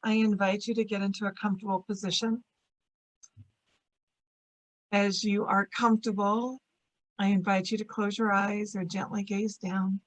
I invite you to get into a comfortable position. As you are comfortable, I invite you to close your eyes or gently gaze down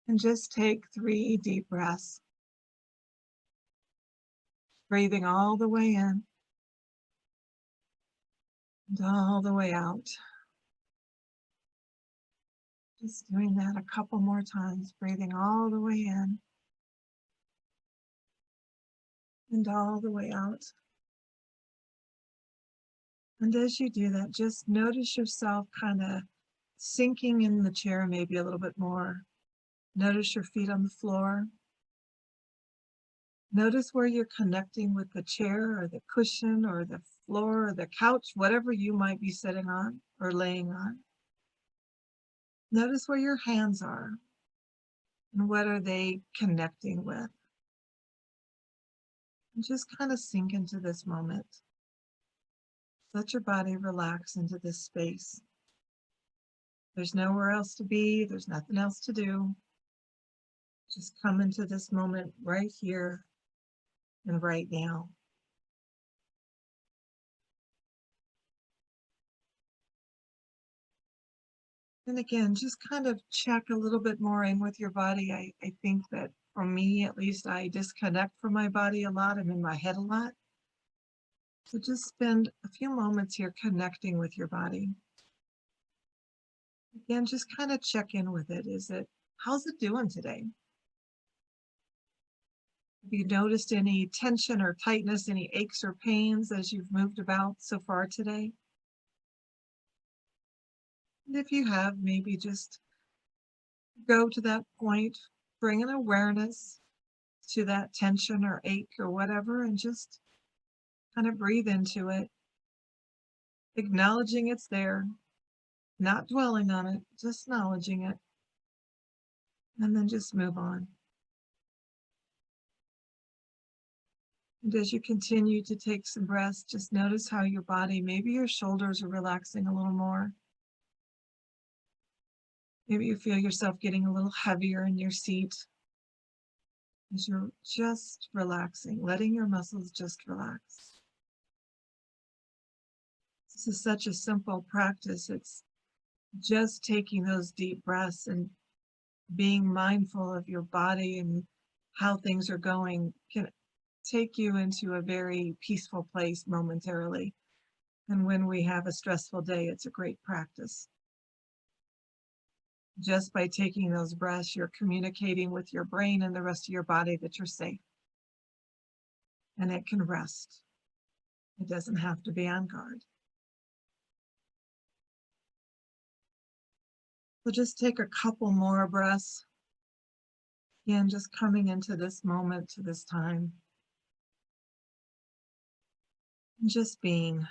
and just take 3 deep breaths, breathing all the way in and all the way out. Just doing that a couple more times, breathing all the way in and all the way out. And as you do that, just notice yourself kind of sinking in the chair maybe a little bit more. Notice your feet on the floor. Notice where you're connecting with the chair or the cushion or the floor or the couch, whatever you might be sitting on or laying on. Notice where your hands are and what are they connecting with. And just kind of sink into this moment. Let your body relax into this space. There's nowhere else to be. There's nothing else to do. Just come into this moment right here and right now. And again, just kind of check a little bit more in with your body. I think that for me, at least, I disconnect from my body a lot. I'm in my head a lot. So just spend a few moments here connecting with your body. Again, just kind of check in with it. How's it doing today? Have you noticed any tension or tightness, any aches or pains as you've moved about so far today? And if you have, maybe just go to that point, bring an awareness to that tension or ache or whatever, and just kind of breathe into it, acknowledging it's there, not dwelling on it, just acknowledging it, and then just move on. And as you continue to take some breaths, just notice how your body, maybe your shoulders are relaxing a little more. Maybe you feel yourself getting a little heavier in your seat as you're just relaxing, letting your muscles just relax. This is such a simple practice. It's just taking those deep breaths and being mindful of your body and how things are going can take you into a very peaceful place momentarily. And when we have a stressful day, it's a great practice. Just by taking those breaths, you're communicating with your brain and the rest of your body that you're safe. And it can rest. It doesn't have to be on guard. So just take a couple more breaths. Again, just coming into this moment, to this time. And just being,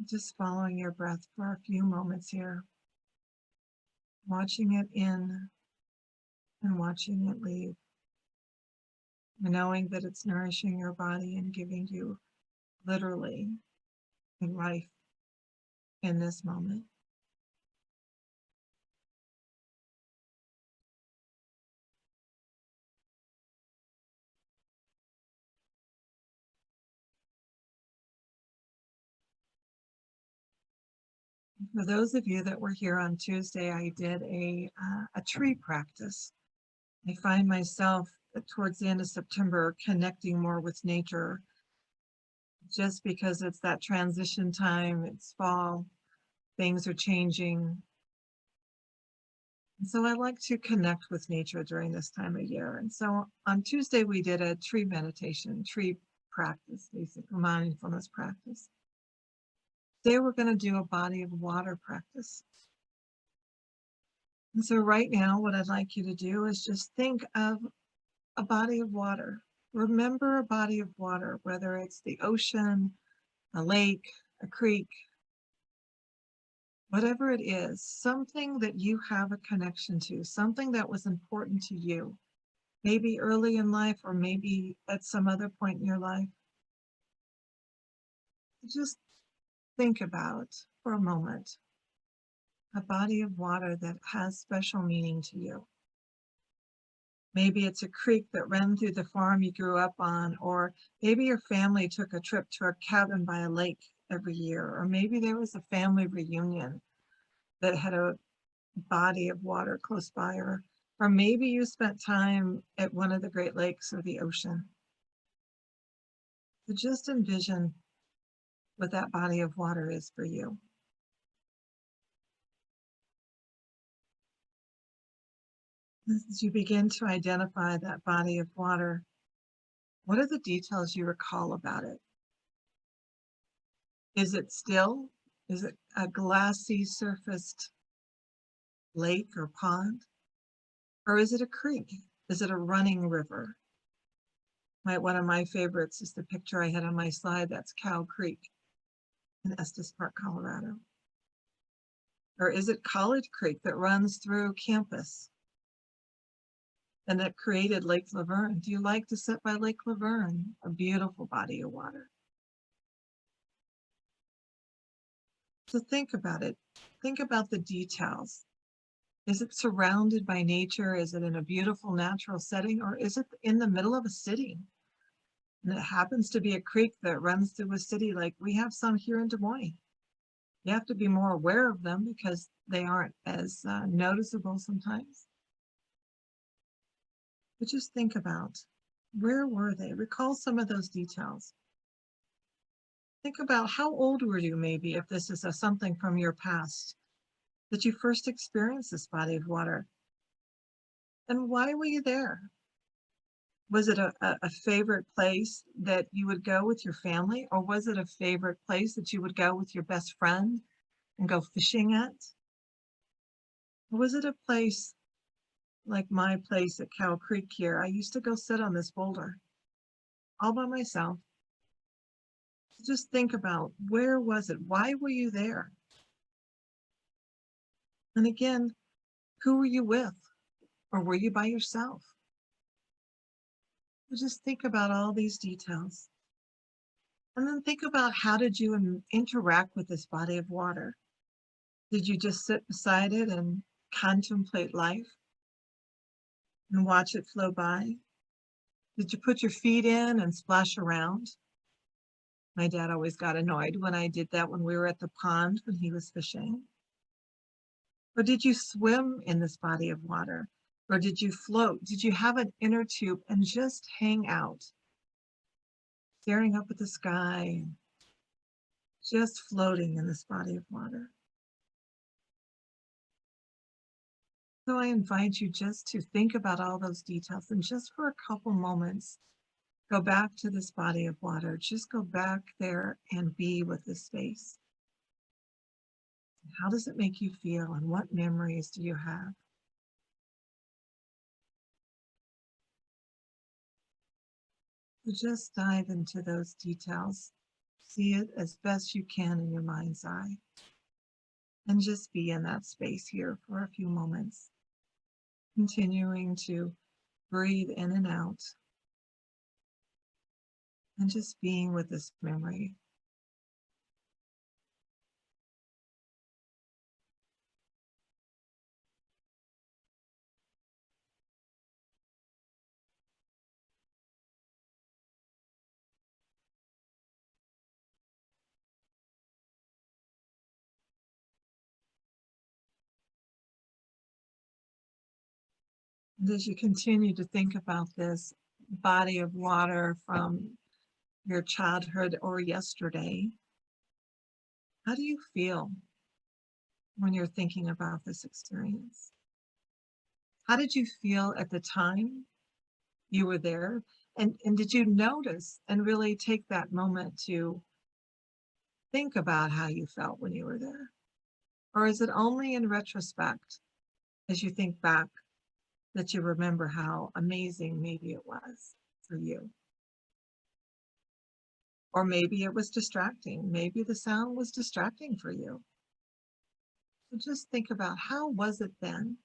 just following your breath for a few moments here. Watching it in and watching it leave. And knowing that it's nourishing your body and giving you literally life in this moment. For those of you that were here on Tuesday, I did a tree practice. I find myself towards the end of September connecting more with nature just because it's that transition time, it's fall, things are changing. And so I like to connect with nature during this time of year. And so on Tuesday, we did a tree meditation, tree practice, basic mindfulness practice. Today we're going to do a body of water practice. And so right now, what I'd like you to do is just think of a body of water. Remember a body of water, whether it's the ocean, a lake, a creek, whatever it is, something that you have a connection to, something that was important to you, maybe early in life or maybe at some other point in your life. Just think about for a moment a body of water that has special meaning to you. Maybe it's a creek that ran through the farm you grew up on, or maybe your family took a trip to a cabin by a lake every year, or maybe there was a family reunion that had a body of water close by, or maybe you spent time at one of the Great Lakes or the ocean. So just envision what that body of water is for you. As you begin to identify that body of water, what are the details you recall about it? Is it still? Is it a glassy surfaced lake or pond? Or is it a creek? Is it a running river? One of my favorites is the picture I had on my slide. That's Cow Creek in Estes Park, Colorado. Or is it College Creek that runs through campus and that created Lake Laverne? Do you like to sit by Lake Laverne? A beautiful body of water. So think about it. Think about the details. Is it surrounded by nature? Is it in a beautiful natural setting? Or is it in the middle of a city? And it happens to be a creek that runs through a city like we have some here in Des Moines. You have to be more aware of them because they aren't as noticeable sometimes. But just think about, where were they? Recall some of those details. Think about, how old were you maybe, if this is something from your past, that you first experienced this body of water? And why were you there? Was it a favorite place that you would go with your family? Or was it a favorite place that you would go with your best friend and go fishing at? Or was it a place like my place at Cow Creek here? I used to go sit on this boulder all by myself. Just think about, where was it? Why were you there? And again, who were you with? Or were you by yourself? So just think about all these details. And then think about, how did you interact with this body of water? Did you just sit beside it and contemplate life and watch it flow by? Did you put your feet in and splash around? My dad always got annoyed when I did that when we were at the pond when he was fishing. Or did you swim in this body of water? Or did you float? Did you have an inner tube and just hang out, staring up at the sky, just floating in this body of water? So I invite you just to think about all those details, and just for a couple moments, go back to this body of water. Just go back there and be with this space. How does it make you feel, and what memories do you have? So just dive into those details. See it as best you can in your mind's eye. And just be in that space here for a few moments. Continuing to breathe in and out. And just being with this memory. And as you continue to think about this body of water from your childhood or yesterday, how do you feel when you're thinking about this experience? How did you feel at the time you were there? And did you notice and really take that moment to think about how you felt when you were there? Or is it only in retrospect, as you think back, that you remember how amazing maybe it was for you? Or maybe it was distracting. Maybe the sound was distracting for you. So just think about, how was it then?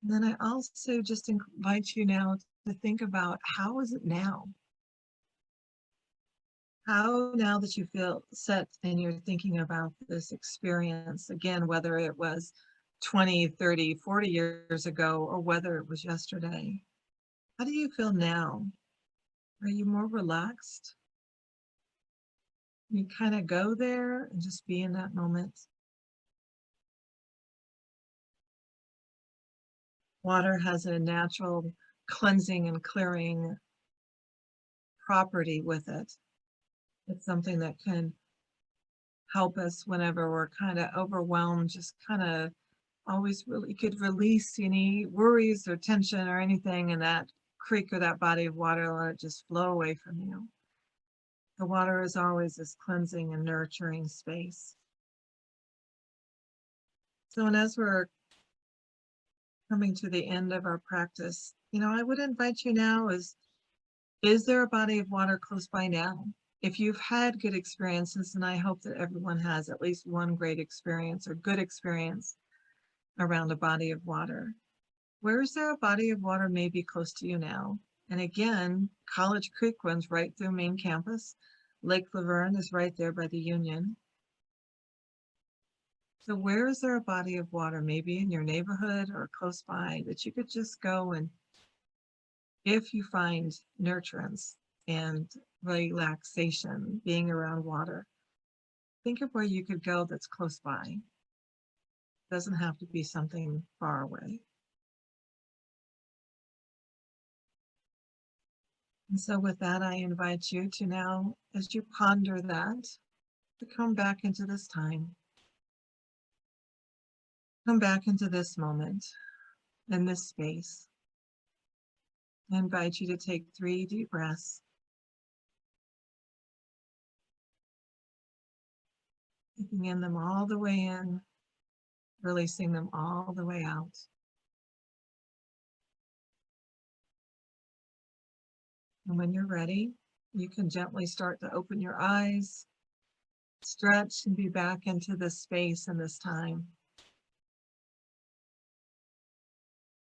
And then I also just invite you now to think about, how is it now? How, now that you feel set and you're thinking about this experience, again, whether it was 20, 30, 40 years ago, or whether it was yesterday, how do you feel now? Are you more relaxed? You kind of go there and just be in that moment. Water has a natural cleansing and clearing property with it. It's something that can help us whenever we're kind of overwhelmed, just kind of always really could release any worries or tension or anything in that creek or that body of water, let it just flow away from you. The water is always this cleansing and nurturing space. So, and as we're coming to the end of our practice, I would invite you now is there a body of water close by now? If you've had good experiences, and I hope that everyone has at least one great experience or good experience around a body of water, where is there a body of water maybe close to you now? And again, College Creek runs right through main campus. Lake Laverne is right there by the Union. So where is there a body of water, maybe in your neighborhood or close by, that you could just go and, if you find nurturance and relaxation being around water, think of where you could go that's close by. It doesn't have to be something far away. And so with that, I invite you to now, as you ponder that, to come back into this time. Come back into this moment, in this space. I invite you to take 3 deep breaths, taking in them all the way in, releasing them all the way out. And when you're ready, you can gently start to open your eyes, stretch, and be back into this space and this time.